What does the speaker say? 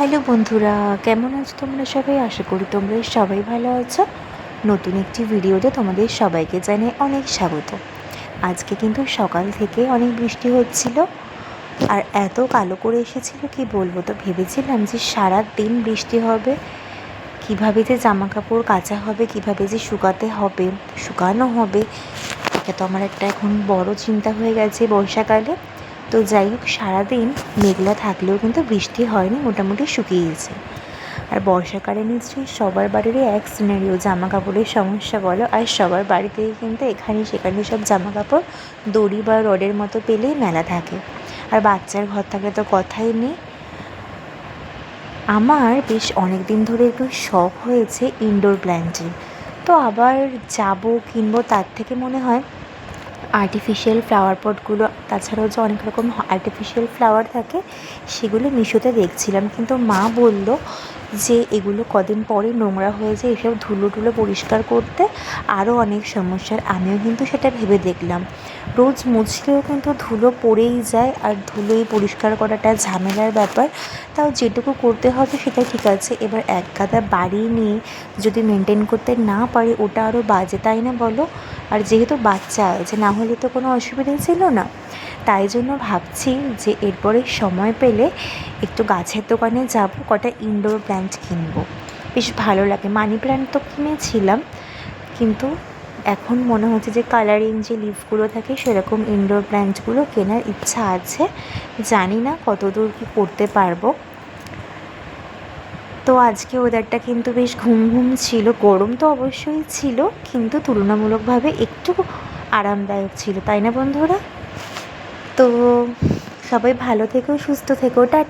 Hello বন্ধুরা, কেমন আছো তোমরা সবাই? আশা করি তোমরা সবাই ভালো আছো। নতুন একটি ভিডিওতে তোমাদের সবাইকে জানাই অনেক স্বাগত। আজকে কিন্তু সকাল থেকে অনেক বৃষ্টি হচ্ছিল, আর এত কালো করে এসেছিল কি বলবো। তো ভেবেছিলাম যে সারা দিন বৃষ্টি হবে, কিভাবে যে জামা কাপড় কাচা হবে, কিভাবে যে শুকানো হবে, এটা তো আমার একটা এখন বড় চিন্তা হয়ে গেছে বর্ষাকালে। তো যাই হোক, সারাদিন মেঘলা থাকলেও কিন্তু বৃষ্টি হয়নি, মোটামুটি শুকিয়ে গেছে। আর বর্ষাকালে নিশ্চয়ই সবার বাড়িরই এক সিনারিও, জামা কাপড়ের সমস্যা বলো, আর সবার বাড়িতেই কিন্তু এখানে সেখানে সব জামা কাপড় দড়ি বা রডের মতো পেলেই মেলা থাকে। আর বাচ্চার ঘর থাকলে তো কথাই নেই। আমার বেশ অনেক দিন ধরে একটু শখ হয়েছে ইনডোর প্ল্যান্টের। তো আবার কিনবো, তার থেকে মনে হয় আর্টিফিশিয়াল ফ্লাওয়ার পটগুলো, তাছাড়াও যে অনেক রকম আর্টিফিশিয়াল ফ্লাওয়ার থাকে, সেগুলো মিশোতে দেখছিলাম। কিন্তু মা বলল যে এগুলো কদিন পরে নোংরা হয়ে যায়, এসব ধুলো টুলো পরিষ্কার করতে আরও অনেক সমস্যার। আমিও কিন্তু সেটা ভেবে দেখলাম, রোজ মুছলেও কিন্তু ধুলো পড়েই যায়, আর ধুলোই পরিষ্কার করাটা ঝামেলার ব্যাপার। তাও যেটুকু করতে হবে সেটা ঠিক আছে, এবার এক গাদা বাড়ি নিয়ে যদি মেনটেন করতে না পারি, ওটা আরও বাজে, তাই না বলো? আর যেহেতু বাচ্চা আছে, না হলে তো কোনো অসুবিধা ছিল না। তাই জন্য ভাবছি যে এরপরে সময় পেলে একটু গাছের দোকানে যাব, কটা ইনডোর প্ল্যান্ট কিনবো। বেশ ভালো লাগে। মানি প্ল্যান্ট তো কিনেছিলাম, কিন্তু এখন মনে হচ্ছে যে কালারিং যে লিফগুলো থাকে সেরকম ইনডোর প্ল্যান্টগুলো কেনার ইচ্ছা আছে। জানি না কতদূর কী করতে পারবো। তো আজকে ওয়েদারটা কিন্তু বেশ ঘুম ছিল, গরম তো অবশ্যই ছিল, কিন্তু তুলনামূলকভাবে একটু আরামদায়ক ছিল, তাই না বন্ধুরা? তো সবাই ভালো থেকো, সুস্থ থেকো, টাটা।